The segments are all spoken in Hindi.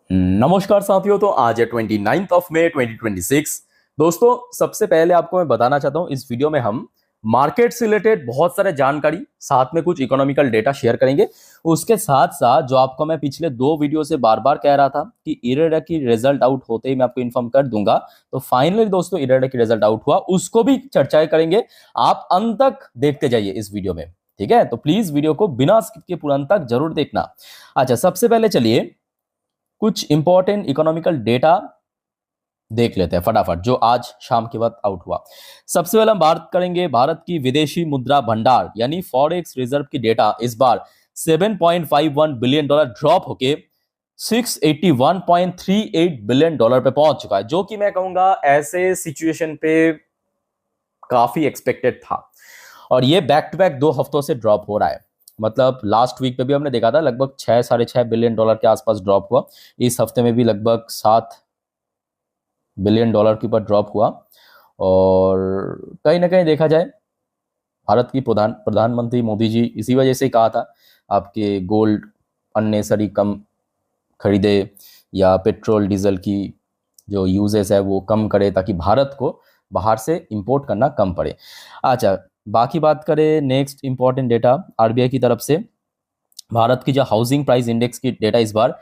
नमस्कार साथियों। तो आज है 29 मई 2026। दोस्तों, सबसे पहले आपको मैं बताना चाहता हूं, इस वीडियो में हम मार्केट से रिलेटेड बहुत सारे जानकारी, साथ में कुछ इकोनॉमिकल डेटा शेयर करेंगे। उसके साथ साथ जो आपको मैं पिछले दो वीडियो से बार बार कह रहा था कि इरेडा की रिजल्ट आउट होते ही मैं आपको इन्फॉर्म कर दूंगा, तो फाइनली दोस्तों इरेडा की रिजल्ट आउट हुआ, उसको भी चर्चाएं करेंगे। आप अंत तक देखते जाइए इस वीडियो में, ठीक है? तो प्लीज वीडियो को बिना स्किप के पूरा अंत तक जरूर देखना। अच्छा, सबसे पहले चलिए कुछ इंपॉर्टेंट इकोनॉमिकल डेटा देख लेते हैं फटाफट, जो आज शाम के वक्त आउट हुआ। सबसे पहले हम बात करेंगे भारत की विदेशी मुद्रा भंडार यानी फॉरेक्स रिजर्व की डेटा इस बार 7.51 बिलियन डॉलर ड्रॉप होके 681.38 बिलियन डॉलर पे पहुंच चुका है, जो कि मैं कहूंगा ऐसे सिचुएशन पे काफी एक्सपेक्टेड था। और ये बैक टू बैक 2 हफ्तों से ड्रॉप हो रहा है। मतलब लास्ट वीक पे भी हमने देखा था लगभग 6 साढ़े 6 बिलियन डॉलर के आसपास ड्रॉप हुआ। इस हफ्ते में भी लगभग 7 बिलियन डॉलर के ऊपर ड्रॉप हुआ। और कहीं ना कहीं देखा जाए, भारत की प्रधानमंत्री मोदी जी इसी वजह से कहा था आपके गोल्ड अननेसरी कम खरीदे, या पेट्रोल डीजल की जो यूजेस है वो कम करे, ताकि भारत को बाहर से इंपोर्ट करना कम पड़े। अच्छा, बाकी बात करें नेक्स्ट इंपॉर्टेंट डेटा आरबीआई की तरफ से, भारत की जो हाउसिंग प्राइस इंडेक्स की डेटा इस बार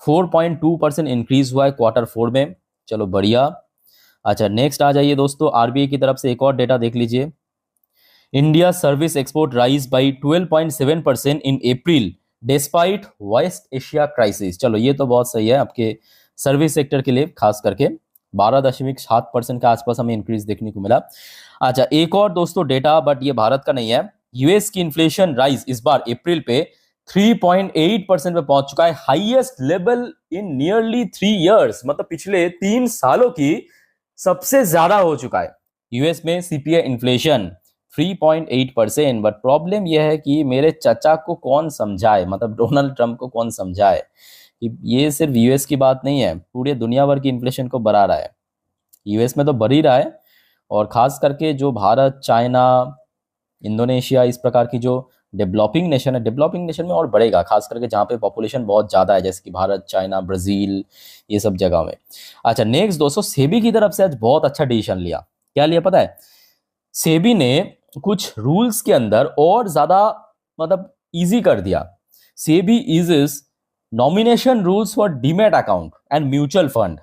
4.2% इंक्रीज हुआ है Q4 में। चलो बढ़िया। अच्छा, नेक्स्ट आ जाइए दोस्तों, आरबीआई की तरफ से एक और डेटा देख लीजिए। India service export rise by 12.7% in April despite West Asia crisis. चलो ये तो बहुत सही है आपके सर्विस सेक्टर के लिए, खास करके 12.7% के आसपास हमें इंक्रीज देखने को मिला। अच्छा, एक और दोस्तों डेटा, बट ये भारत का नहीं है। यूएस की इन्फ्लेशन राइज इस बार अप्रैल पे 3.8% पे पहुंच चुका है, highest level in nearly 3 years. मतलब पिछले 3 सालों की सबसे ज्यादा हो चुका है यूएस में सीपीआई इन्फ्लेशन 3.8%। बट प्रॉब्लम यह है कि मेरे चचा को कौन समझाए, मतलब डोनाल्ड ट्रंप को कौन समझाए कि ये सिर्फ यूएस की बात नहीं है, पूरे दुनिया भर की इन्फ्लेशन को बढ़ा रहा है। यूएस में तो बढ़ ही रहा है, और खास करके जो भारत, चाइना, इंडोनेशिया, इस प्रकार की जो डेवलपिंग नेशन है, डेवलपिंग नेशन में और बढ़ेगा, खास करके जहाँ पे पॉपुलेशन बहुत ज़्यादा है, जैसे कि भारत, चाइना, ब्राज़ील, ये सब जगह में। अच्छा, नेक्स्ट दोस्तों, सेबी की तरफ से आज बहुत अच्छा डिसीजन लिया। क्या लिया पता है? सेबी ने कुछ रूल्स के अंदर और ज़्यादा मतलब इजी कर दिया। SEBI is nomination rules for demat account and mutual fund.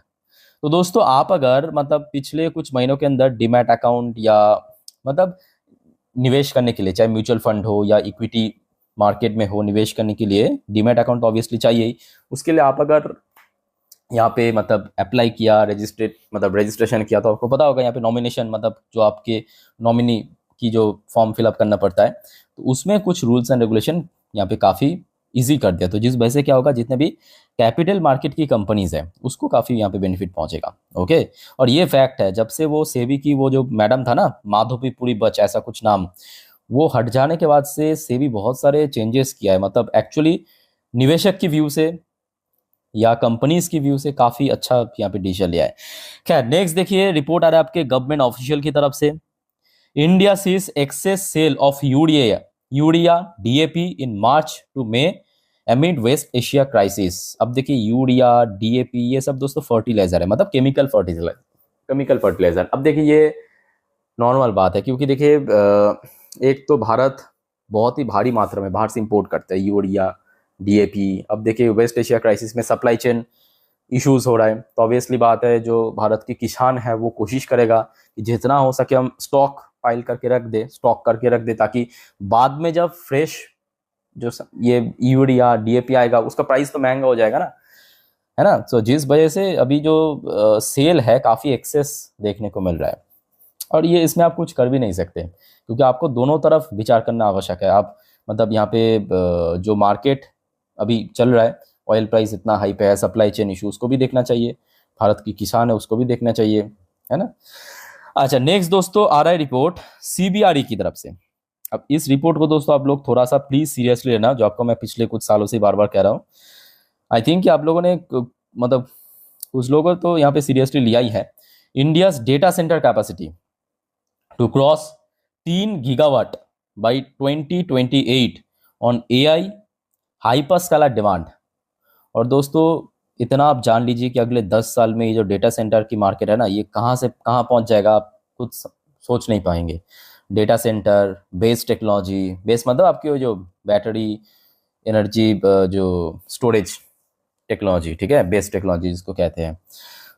तो दोस्तों, आप अगर मतलब पिछले कुछ महीनों के अंदर डीमैट अकाउंट या मतलब निवेश करने के लिए, चाहे म्यूचुअल फंड हो या इक्विटी मार्केट में हो, निवेश करने के लिए डीमैट अकाउंट ऑब्वियसली चाहिए ही। उसके लिए आप अगर यहाँ पे मतलब अप्लाई किया, रजिस्ट्रेट मतलब रजिस्ट्रेशन किया, तो आपको पता होगा यहाँ पे नॉमिनेशन मतलब जो आपके नॉमिनी की जो फॉर्म फिलअप करना पड़ता है, तो उसमें कुछ रूल्स एंड रेगुलेशन यहाँ पे काफ़ी इजी कर दिया। तो जिस वजह से क्या होगा, जितने भी कैपिटल मार्केट की कंपनीज है उसको काफ़ी यहाँ पे बेनिफिट पहुंचेगा। ओके। और ये फैक्ट है, जब से वो सेबी की वो जो मैडम था ना, माधोपीपुरी बच ऐसा कुछ नाम, वो हट जाने के बाद से सेबी बहुत सारे चेंजेस किया है। मतलब एक्चुअली निवेशक की व्यू से या कंपनीज की व्यू से काफी अच्छा यहाँ पे डिसीजन लिया है। खैर, नेक्स्ट देखिए, रिपोर्ट आ रहा है आपके गवर्नमेंट ऑफिशियल की तरफ से। India sees excess sale of urea DAP in March to May amid West Asia crisis. अब देखिए, यूरिया, डीएपी, ये सब दोस्तों फर्टिलाइजर है, मतलब केमिकल फर्टिलाइजर। अब देखिए, ये नॉर्मल बात है, क्योंकि देखिए एक तो भारत बहुत ही भारी मात्रा में बाहर से इंपोर्ट करता है यूरिया, डीएपी। अब देखिए, वेस्ट एशिया क्राइसिस में सप्लाई चेन इश्यूज हो रहा है, तो ऑब्वियसली बात है, जो भारत की किसान है वो कोशिश करेगा कि जितना हो सके हम स्टॉक करके रख दे, ताकि बाद में जब फ्रेश ये यूरिया, डीएपी आएगा, उसका प्राइस तो महंगा हो जाएगा ना, है ना? तो जिस वजह से अभी जो सेल है काफ़ी एक्सेस देखने को मिल रहा है। और ये इसमें आप कुछ कर भी नहीं सकते, क्योंकि आपको दोनों तरफ विचार करना आवश्यक है। आप मतलब यहाँ पे जो मार्केट अभी चल रहा है, ऑयल प्राइस इतना हाई पे है, सप्लाई चेन इशू उसको भी देखना चाहिए, भारत की किसान है उसको भी देखना चाहिए, है ना? अच्छा, नेक्स्ट दोस्तों आ रहा है रिपोर्ट सीबीआरई की तरफ से। अब इस रिपोर्ट को दोस्तों आप लोग थोड़ा सा प्लीज सीरियसली लेना, जो आपको मैं पिछले कुछ सालों से बार बार कह रहा हूँ। आई थिंक कि आप लोगों ने मतलब कुछ लोगों तो यहाँ पे सीरियसली लिया ही है। India data centre capacity to cross 3 gigawatt by 2028 on AI hyperscaler demand. और दोस्तों, इतना आप जान लीजिए कि अगले 10 साल में ये जो डेटा सेंटर की मार्केट है ना, ये कहाँ से कहाँ पहुँच जाएगा, आप कुछ सोच नहीं पाएंगे। Data centre, base technology, base मतलब आपकी वो जो बैटरी एनर्जी, जो स्टोरेज टेक्नोलॉजी, ठीक है, बेस टेक्नोलॉजी जिसको कहते हैं।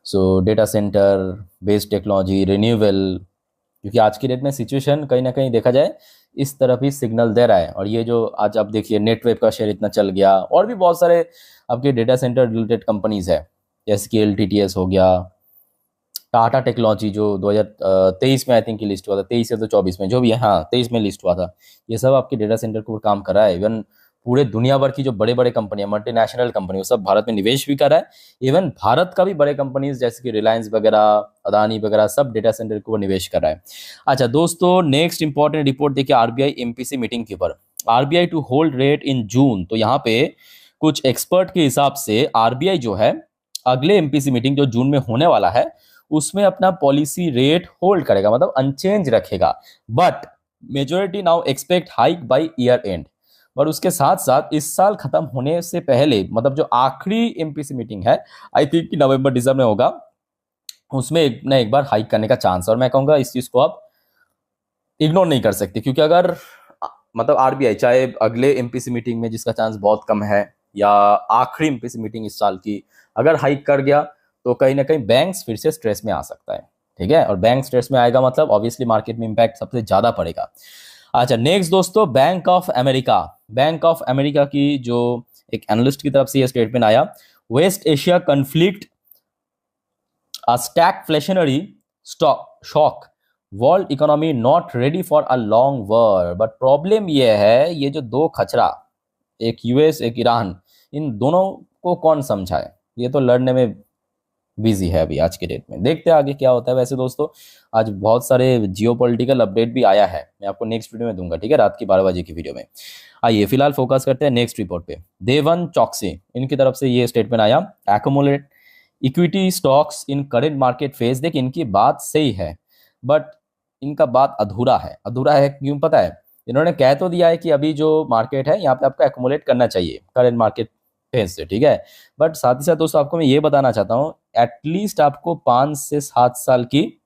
सो data centre, base technology, renewable, क्योंकि आज की डेट में सिचुएशन कहीं ना कहीं देखा जाए इस तरफ ही सिग्नल दे रहा है। और ये जो आज आप देखिए नेटवेब का शेयर इतना चल गया, और भी बहुत सारे आपके डेटा सेंटर रिलेटेड कंपनीज है, जैसे कि LTTS हो गया, टाटा टेक्नोलॉजी जो 2023 में आई थिंक लिस्ट हुआ था, 23 या तो 24 में, जो भी है, हाँ 23 में लिस्ट हुआ था। ये सब आपके डेटा सेंटर के ऊपर काम कर रहा है। इवन पूरे दुनिया भर की जो बड़े बड़े कंपनियां, मल्टीनेशनल कंपनी, वो सब भारत में निवेश भी कर रहा है। इवन भारत का भी बड़े कंपनीज जैसे कि रिलायंस वगैरह, अदानी वगैरह, सब डेटा सेंटर के ऊपर निवेश कर रहा है। अच्छा दोस्तों, नेक्स्ट इंपॉर्टेंट रिपोर्ट देखिए RBI MPC मीटिंग के ऊपर। RBI to hold rate in June. तो यहाँ पे कुछ एक्सपर्ट के हिसाब से RBI जो है अगले MPC मीटिंग जो जून में होने वाला है उसमें अपना पॉलिसी रेट होल्ड करेगा, मतलब अनचेंज रखेगा। But majority now expect hike by year and. और उसके साथ साथ इस साल खत्म होने से पहले, मतलब जो आखिरी MPC मीटिंग है, आई थिंक कि नवंबर दिसंबर में होगा, उसमें एक बार हाइक करने का चांस। और मैं कहूंगा इस चीज को आप इग्नोर नहीं कर सकते, क्योंकि अगर मतलब RBI चाहे अगले MPC मीटिंग में, जिसका चांस बहुत कम है, या आखिरी MPC मीटिंग इस साल की अगर हाइक कर गया, तो कहीं ना कहीं बैंक्स फिर से स्ट्रेस में आ सकता है। ठीक है, और बैंक स्ट्रेस में आएगा मतलब ऑब्वियसली मार्केट में इंपैक्ट सबसे ज्यादा पड़ेगा। अच्छा नेक्स्ट दोस्तों, bank of America. Bank of America की जो एक एनालिस्ट की तरफ से ये स्टेटमेंट आया, West Asia conflict a stagflationary shock, world economy not ready for a long war. But problem ये है, ये जो दो खचरा, एक US एक ईरान, इन दोनों को कौन समझाए, ये तो लड़ने में बिजी है अभी आज के डेट में। देखते हैं आगे क्या होता है। वैसे दोस्तों आज बहुत सारे जियोपॉलिटिकल अपडेट भी आया है, मैं आपको नेक्स्ट वीडियो में दूंगा, ठीक है, रात की 12 बजे की वीडियो में। आइए फिलहाल फोकस करते हैं नेक्स्ट रिपोर्ट पे। देवन चौकसी, इनकी तरफ से ये स्टेटमेंट आया, एक्यूमुलेट इक्विटी स्टॉक्स इन करेंट मार्केट फेज। देखिए इनकी बात सही है, बट इनका बात अधूरा है। अधूरा है क्यों पता है? इन्होंने कह तो दिया है कि अभी जो मार्केट है यहाँ पे आपको एक्यूमुलेट करना चाहिए करेंट मार्केट फेज से, ठीक है, बट साथ ही साथ दोस्तों आपको मैं ये बताना चाहता हूँ, एटलीस्ट आपको 5 से 7 साल की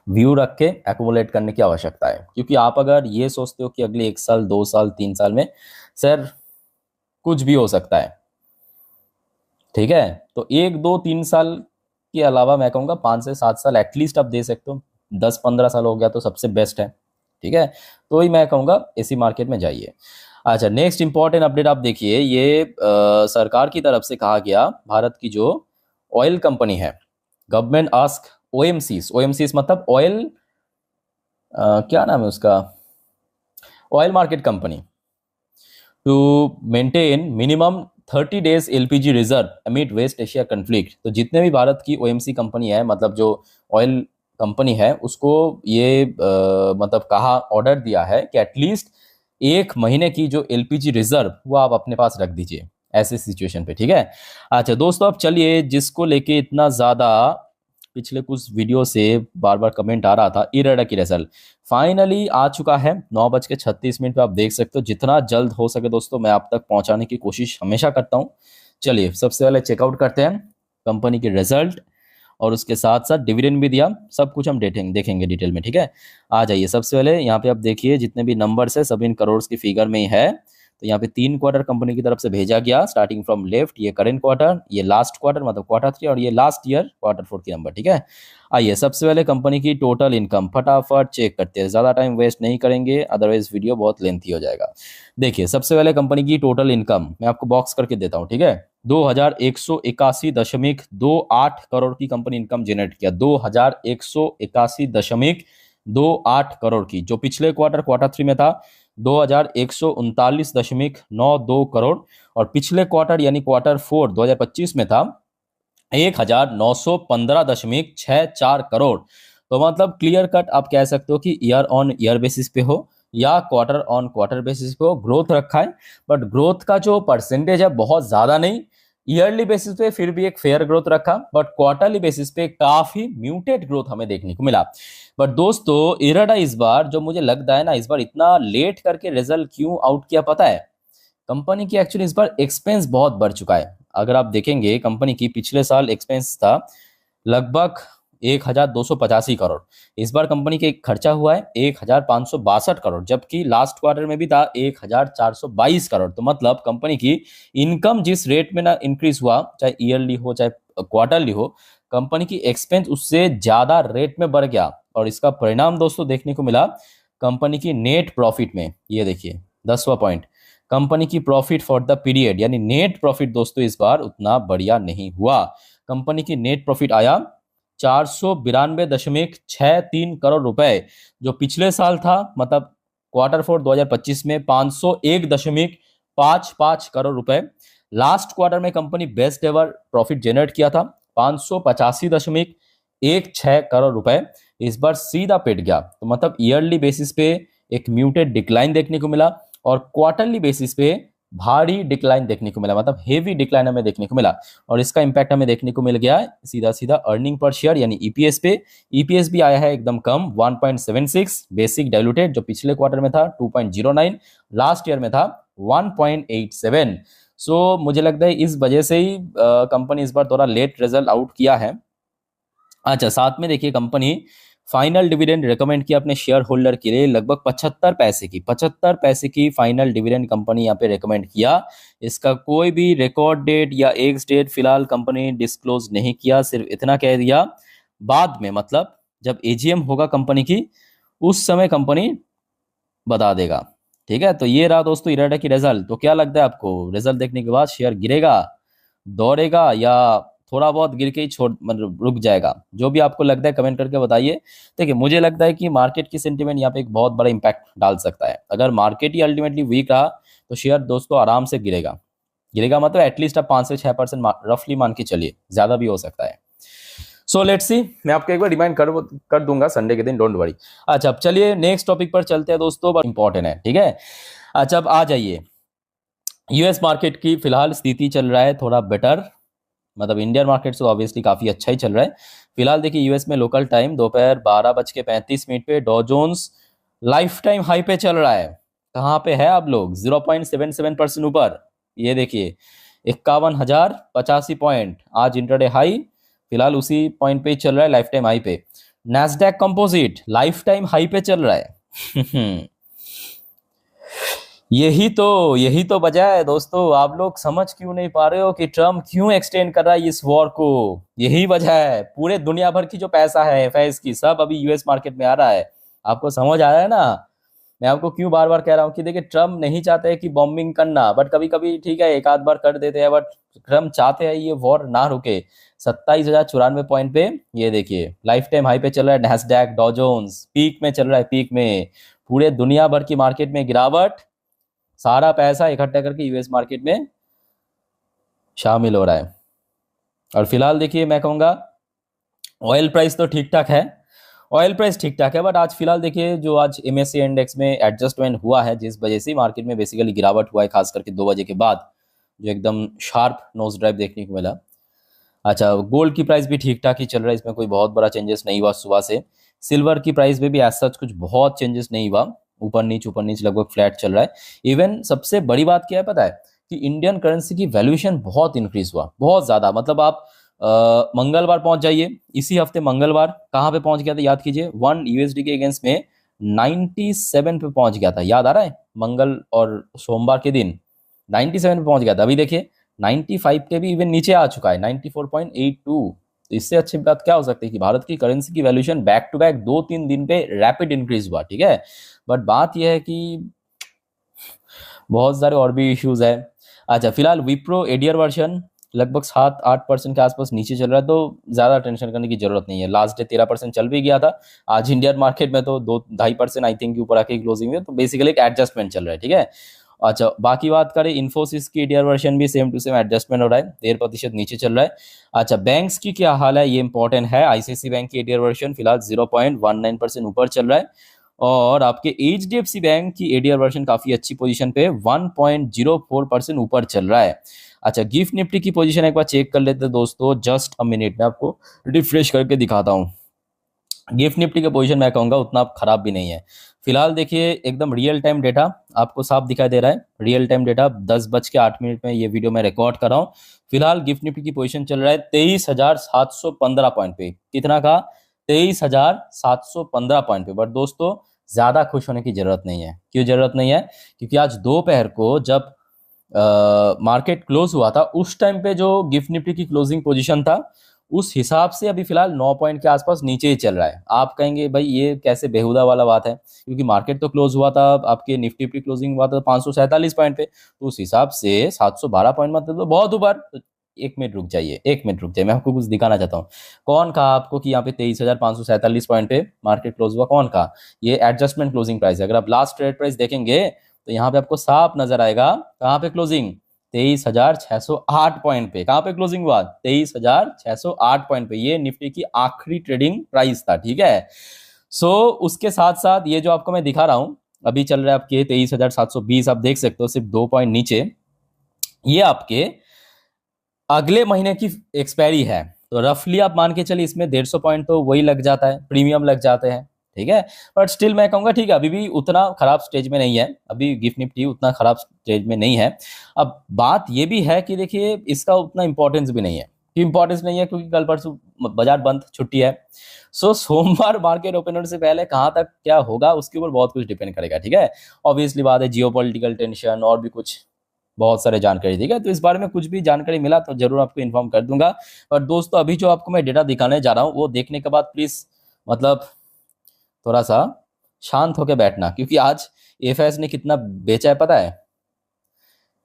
व्यू रख के एक्यूमुलेट करने की आवश्यकता है। क्योंकि आप अगर ये सोचते हो कि अगले 1 साल 2 साल 3 साल में सर कुछ भी हो सकता है, ठीक है, तो 1 2 3 साल के अलावा मैं कहूँगा 5 से 7 साल एटलीस्ट आप दे सकते हो। 10 15 साल हो गया तो सबसे बेस्ट है, ठीक है, तो ही मैं कहूँगा इसी मार्केट में जाइए। अच्छा नेक्स्ट इंपॉर्टेंट अपडेट आप देखिए, ये सरकार की तरफ से कहा गया, भारत की जो ऑयल कंपनी है, गवर्नमेंट आस्क OMCs मतलब ऑयल, क्या नाम है उसका, oil market company, to maintain minimum 30 days LPG reserve amid West Asia conflict. तो जितने भी भारत की OMC कंपनी है, मतलब जो ऑयल कंपनी है, उसको ये मतलब कहा, ऑर्डर दिया है कि एटलीस्ट 1 महीने की जो LPG रिजर्व वो आप अपने पास रख दीजिए ऐसे सिचुएशन पे, ठीक है। अच्छा दोस्तों अब चलिए, जिसको लेके इतना ज़्यादा पिछले कुछ वीडियो से बार बार कमेंट आ रहा था, इरेडा की रिजल्ट फाइनली आ चुका है 9:36 पे। आप देख सकते हो, जितना जल्द हो सके दोस्तों मैं आप तक पहुंचाने की कोशिश हमेशा करता हूं। चलिए सबसे पहले चेकआउट करते हैं कंपनी की रिजल्ट, और उसके साथ साथ डिविडेंड भी दिया, सब कुछ हम देखेंगे डिटेल में, ठीक है। आ जाइए, सबसे पहले यहाँ पे आप देखिए जितने भी नंबर्स है सब इन करोड़ की फिगर में ही है। तो यहाँ पे 3 क्वार्टर कंपनी की तरफ से भेजा गया, स्टार्टिंग फ्रॉम लेफ्ट, ये करेंट क्वार्टर, ये लास्ट क्वार्टर मतलब Q3, और ये लास्ट ईयर Q4 की नंबर, ठीक है। आइए सबसे पहले कंपनी की टोटल इनकम फटाफट चेक करते हैं, ज़्यादा टाइम वेस्ट नहीं करेंगे, अदरवाइज वीडियो बहुत लेंथी हो जाएगा। देखिए सबसे पहले कंपनी की टोटल इनकम मैं आपको बॉक्स करके देता हूँ, ठीक है। 2181.28 करोड़ की कंपनी इनकम जनरेट किया, 2181.28 करोड़ की, जो पिछले Q3 में था 2139.92 करोड़, और पिछले क्वार्टर यानी Q4 2025 में था 1915.64 करोड़। तो मतलब क्लियर कट आप कह सकते हो कि ईयर ऑन ईयर बेसिस पे हो या क्वार्टर ऑन क्वार्टर बेसिस पे हो, ग्रोथ रखा है, बट ग्रोथ का जो परसेंटेज है बहुत ज्यादा नहीं। ईयरली बेसिस पे फिर भी एक फेयर ग्रोथ रखा, बट क्वार्टरली बेसिस पे काफी म्यूटेड ग्रोथ हमें देखने को मिला। बट दोस्तों इरेडा इस बार जो मुझे लगता है ना, इस बार इतना लेट करके रिजल्ट क्यों आउट किया पता है? कंपनी की एक्चुअली इस बार एक्सपेंस बहुत बढ़ चुका है। अगर आप देखेंगे कंपनी की पिछले साल एक्सपेंस था लगभग 1285 करोड़। इस बार कंपनी के खर्चा हुआ है 1562 करोड़, जबकि लास्ट क्वार्टर में भी था 1422 करोड़। तो मतलब कंपनी की इनकम जिस रेट में ना इंक्रीज हुआ, चाहे ईयरली हो चाहे क्वार्टरली हो, कंपनी की एक्सपेंस उससे ज्यादा रेट में बढ़ गया। और इसका परिणाम दोस्तों देखने को मिला कंपनी की नेट प्रॉफिट में। ये देखिए 10वां पॉइंट, कंपनी की प्रॉफिट फॉर द पीरियड, यानी नेट प्रॉफिट दोस्तों इस बार उतना बढ़िया नहीं हुआ। कंपनी की नेट प्रॉफिट आया 492.63 करोड़ रुपए, जो पिछले साल था मतलब Q4 2025 में 501.55 करोड़ रुपए। लास्ट क्वार्टर में company best ever profit generate किया था 585.16 करोड़ रुपए। इस बार सीधा पिट गया। तो मतलब ईयरली बेसिस पे एक म्यूटेड डिक्लाइन देखने को मिला और क्वार्टरली बेसिस पे भारी डिक्लाइन देखने को मिला, मतलब हेवी डिक्लाइन हमें देखने को मिला। और इसका इंपैक्ट हमें देखने को मिल गया सीधा सीधा अर्निंग पर शेयर यानी ईपीएस पे। ईपीएस भी आया है एकदम कम 1.76 बेसिक डाइल्यूटेड, जो पिछले क्वार्टर में था 2.09, लास्ट ईयर में था 1.87। सो मुझे लगता है इस वजह से ही कंपनी इस बार थोड़ा लेट रिजल्ट आउट किया है। अच्छा, साथ में देखिए कंपनी फाइनल डिविडेंड रेकमेंड किया अपने शेयर होल्डर के लिए लगभग 75 पैसे की फाइनल डिविडेंड कंपनी यहाँ पे रेकमेंड किया। इसका कोई भी रिकॉर्ड डेट या एक्स डेट फिलहाल कंपनी डिस्क्लोज नहीं किया, सिर्फ इतना कह दिया बाद में, मतलब जब एजीएम होगा कंपनी की उस समय कंपनी बता देगा। ठीक है, तो ये रहा दोस्तों इराडा की रिजल्ट। तो क्या लगता है आपको, रिजल्ट देखने के बाद शेयर गिरेगा, दौड़ेगा, या थोड़ा बहुत गिर के ही छोड़ मतलब रुक जाएगा? जो भी आपको लगता है कमेंट करके बताइए। देखिए मुझे लगता है कि मार्केट की सेंटीमेंट यहाँ पे एक बहुत बड़ा इंपैक्ट डाल सकता है। अगर मार्केट ही अल्टीमेटली वीक रहा तो शेयर दोस्तों आराम से गिरेगा। गिरेगा मतलब एटलीस्ट आप 5 से 6% रफली मान के चलिए, ज्यादा भी हो सकता है। सो लेट्स सी, मैं आपको एक बार रिमाइंड कर दूंगा संडे के दिन, डोंट वरी। अच्छा, अब चलिए नेक्स्ट टॉपिक पर चलते हैं दोस्तों, बड़ा इंपॉर्टेंट है। ठीक है, अच्छा अब आ जाइए, यूएस मार्केट की फिलहाल स्थिति चल रहा है थोड़ा बेटर, मतलब इंडियन मार्केट से ऑब्वियसली काफी अच्छा ही चल रहा है। फिलहाल देखिए यूएस में लोकल टाइम दोपहर 12:35 पे डॉ जोन्स लाइफ टाइम हाई पे चल रहा है। कहाँ पे है आप लोग? 0.77% ऊपर। ये देखिए 51,085 पॉइंट आज इंटरडे हाई, फिलहाल उसी पॉइंट पे ही चल रहा है, लाइफ टाइम हाई पे। Nasdaq composite life time high पे चल रहा है। यही तो वजह है दोस्तों, आप लोग समझ क्यों नहीं पा रहे हो कि ट्रम्प क्यों एक्सटेंड कर रहा है इस वॉर को? यही वजह है। पूरे दुनिया भर की जो पैसा है एफआईएस की सब अभी यूएस मार्केट में आ रहा है। आपको समझ आ रहा है ना? मैं आपको क्यों बार बार कह रहा हूँ कि देखिए ट्रम्प नहीं चाहते हैं कि बॉम्बिंग करना, बट कभी कभी ठीक है एक आध बार कर देते हैं, बट ट्रम्प चाहते हैं ये वॉर ना रुके। 27,094 पॉइंट पे ये देखिए लाइफ टाइम हाई पे चल रहा है नैस्डैक, डॉ जोन्स पीक में चल रहा है, पीक में। पूरे दुनिया भर की मार्केट में गिरावट, सारा पैसा इकट्ठा करके यूएस मार्केट में शामिल हो रहा है। और फिलहाल देखिए मैं कहूँगा ऑयल प्राइस तो ठीक ठाक है, ऑयल प्राइस ठीक ठाक है, बट आज फिलहाल देखिए जो आज एमएससी इंडेक्स में एडजस्टमेंट हुआ है जिस वजह से मार्केट में बेसिकली गिरावट हुआ है, खास करके 2 बजे के बाद जो एकदम शार्प नोज ड्राइव देखने को मिला। अच्छा, गोल्ड की प्राइस भी ठीक ठाक ही चल रहा है, इसमें कोई बहुत बड़ा चेंजेस नहीं हुआ सुबह से। सिल्वर की प्राइस में भी एज सच कुछ बहुत चेंजेस नहीं हुआ, ऊपर नीच लगभग फ्लैट चल रहा है। इवन सबसे बड़ी बात क्या है पता है, कि इंडियन करेंसी की वैल्यूएशन बहुत इंक्रीज हुआ, बहुत ज्यादा। मतलब आप मंगलवार पहुंच जाइए, इसी हफ्ते मंगलवार कहाँ पे पहुंच गया था याद कीजिए, 1 यूएसडी के अगेंस्ट में 97 पे पहुंच गया था, याद आ रहा है? मंगल और सोमवार के दिन 97 पे पहुंच गया था। अभी देखिए 95 के भी इवन नीचे आ चुका है, 94.82। तो इससे अच्छी बात क्या हो सकती है कि भारत की करेंसी की वैल्यूएशन बैक टू बैक 2-3 दिन पे रैपिड इंक्रीज हुआ। ठीक है, बट बात यह है कि बहुत सारे और भी इश्यूज है। अच्छा, फिलहाल विप्रो एडीआर वर्जन लगभग 7-8% के आसपास नीचे चल रहा है, तो ज्यादा टेंशन करने की जरूरत नहीं है। लास्ट डे 13% चल भी गया था, आज इंडियन मार्केट में तो 2-2.5% आई थिंक ऊपर आके क्लोजिंग में, तो बेसिकली एक एडजस्टमेंट चल रहा है। ठीक है, अच्छा बाकी बात करें इन्फोसिस की एडीआर वर्जन भी सेम टू सेम एडजस्टमेंट हो रहा है, 13% नीचे चल रहा है। अच्छा, बैंक्स की क्या हाल है ये इंपॉर्टेंट है। आईसीआईसीआई बैंक की एडीआर वर्जन फिलहाल 0.19% ऊपर चल रहा है, और आपके एचडीएफसी बैंक की एडीआर वर्जन काफी अच्छी पोजीशन पे 1.04% ऊपर चल रहा है। अच्छा, गिफ्ट निफ्टी की पोजीशन एक बार चेक कर लेते हैं दोस्तों, जस्ट अ मिनट में आपको रिफ्रेश करके दिखाता हूँ। गिफ्ट निफ्टी का पोजीशन मैं कहूँगा उतना खराब भी नहीं है फिलहाल। देखिए एकदम रियल टाइम डेटा आपको साफ दिखाई दे रहा है। रियल टाइम डेटा 10:08 में ये वीडियो मैं रिकॉर्ड कर रहा हूँ। फिलहाल गिफ्ट निफ्टी की पोजीशन चल रहा है 23,715 पॉइंट पे। कितना का? 23,715 पॉइंट पे। बट दोस्तों ज्यादा खुश होने की जरूरत नहीं है। क्यों जरूरत नहीं है? क्योंकि आज दोपहर को जब मार्केट क्लोज हुआ था उस टाइम पे जो गिफ्ट निफ्टी की क्लोजिंग पोजीशन था उस हिसाब से अभी फिलहाल 9 पॉइंट के आसपास नीचे ही चल रहा है। आप कहेंगे भाई ये कैसे बेहुदा वाला बात है, क्योंकि मार्केट तो क्लोज हुआ था, आपके निफ्टी की क्लोजिंग हुआ था 547 पॉइंट पे, तो उस हिसाब से 712 पॉइंट मतलब तो बहुत ऊपर। तो एक मिनट रुक जाइए, एक मिनट रुक जाइए, मैं आपको कुछ दिखाना चाहता हूँ। कौन कहा आपको कि यहाँ पे 23,547 पॉइंट पे मार्केट क्लोज हुआ? कौन कहा? ये एडजस्टमेंट क्लोजिंग प्राइस है। अगर आप लास्ट ट्रेड प्राइस देखेंगे तो यहाँ पे आपको साफ नजर आएगा कहाँ पे क्लोजिंग, 23,608 पॉइंट पे। कहाँ पे क्लोजिंग हुआ? 23,608 पॉइंट पे। ये निफ्टी की आखिरी ट्रेडिंग प्राइस था, ठीक है। सो उसके साथ साथ ये जो आपको मैं दिखा रहा हूं अभी चल रहा है आपके 23,720, आप देख सकते हो सिर्फ 2 पॉइंट नीचे। ये आपके अगले महीने की एक्सपायरी है, तो रफली आप मान के चलिए इसमें 150 पॉइंट तो वही लग जाता है, प्रीमियम लग जाते हैं, ठीक है। बट स्टिल मैं कहूंगा ठीक है, अभी भी उतना खराब स्टेज में नहीं है, अभी गिफ्ट निफ्टी उतना खराब स्टेज में नहीं है। अब बात ये भी है कि देखिए इसका उतना इंपॉर्टेंस भी नहीं है। क्यों इंपॉर्टेंस नहीं है? क्योंकि कल परसों बाजार बंद, छुट्टी है। सो सोमवार मार्केट ओपन होने से पहले कहाँ तक क्या होगा उसके ऊपर बहुत कुछ डिपेंड करेगा, ठीक है। ऑब्वियसली बात है, जियोपॉलिटिकल टेंशन और भी कुछ बहुत सारे जानकारी, ठीक है। तो इस बारे में कुछ भी जानकारी मिला तो जरूर आपको इन्फॉर्म कर दूंगा। और दोस्तों अभी जो आपको मैं डेटा दिखाने जा रहा हूँ वो देखने के बाद प्लीज मतलब थोड़ा सा शांत होकर बैठना, क्योंकि आज एफएस ने कितना बेचा है पता है?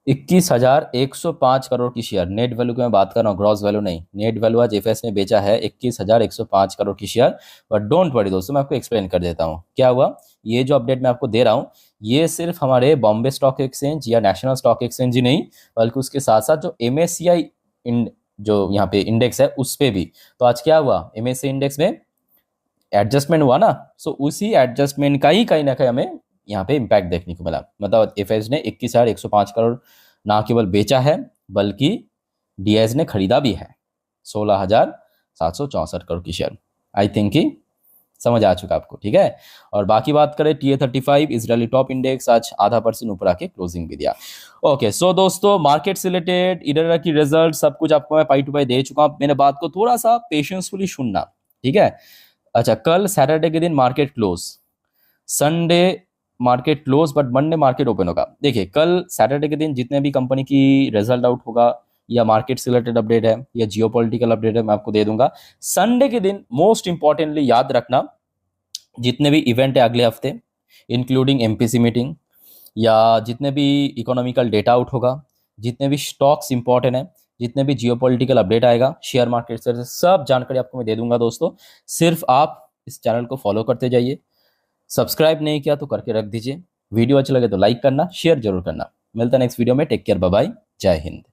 21,105 करोड़ की शेयर। नेट वैल्यू की मैं बात कर रहा हूँ, ग्रॉस वैल्यू नहीं। नेट वैल्यू आज एफएस ने बेचा है 21,105 करोड़ की शेयर। बट डोंट वरी दोस्तों, मैं आपको एक्सप्लेन कर देता हूँ क्या हुआ। ये जो अपडेट मैं आपको दे रहा हूँ ये सिर्फ हमारे बॉम्बे स्टॉक एक्सचेंज या नेशनल स्टॉक एक्सचेंज ही नहीं, बल्कि उसके साथ साथ जो MSCI जो यहाँ पे इंडेक्स है उस पे भी। तो आज क्या हुआ, MSCI इंडेक्स में एडजस्टमेंट हुआ ना। सो उसी एडजस्टमेंट का ही कहीं ना कहीं हमें यहाँ पे इम्पैक्ट देखने को मिला। मतलब एफएस ने 21,105 करोड़ ना केवल बेचा है बल्कि डीएस ने खरीदा भी है 16,764 करोड़ की शेयर। आई थिंक कि समझ आ चुका आपको, ठीक है। और बाकी बात करें TA35 इजरायली टॉप इंडेक्स आज 0.5% ऊपर आके क्लोजिंग भी दिया। ओके सो दोस्तों मार्केट से रिलेटेड इधर की रिजल्ट सब कुछ आपको मैं पाई टू पाई दे चुका हूं। मेरे बात को थोड़ा सा पेशेंसफुली सुनना, ठीक है। अच्छा, कल सैटरडे के दिन market close, Sunday market close, but Monday market open होगा। देखिए कल सैटरडे के दिन जितने भी कंपनी की रिजल्ट आउट होगा या मार्केट से रिलेटेड अपडेट है या जियोपॉलिटिकल अपडेट है मैं आपको दे दूंगा। संडे के दिन मोस्ट इंपॉर्टेंटली याद रखना जितने भी इवेंट है अगले हफ्ते, इंक्लूडिंग MPC मीटिंग या जितने भी इकोनॉमिकल डेटा आउट होगा, जितने भी स्टॉक्स इंपॉर्टेंट है, जितने भी जियोपॉलिटिकल अपडेट आएगा शेयर मार्केट से, सब जानकारी आपको मैं दे दूंगा दोस्तों। सिर्फ आप इस चैनल को फॉलो करते जाइए। सब्सक्राइब नहीं किया तो करके रख दीजिए। वीडियो अच्छा लगे तो लाइक करना, शेयर जरूर करना। मिलता है नेक्स्ट वीडियो में। टेक केयर, बाय बाय, जय हिंद।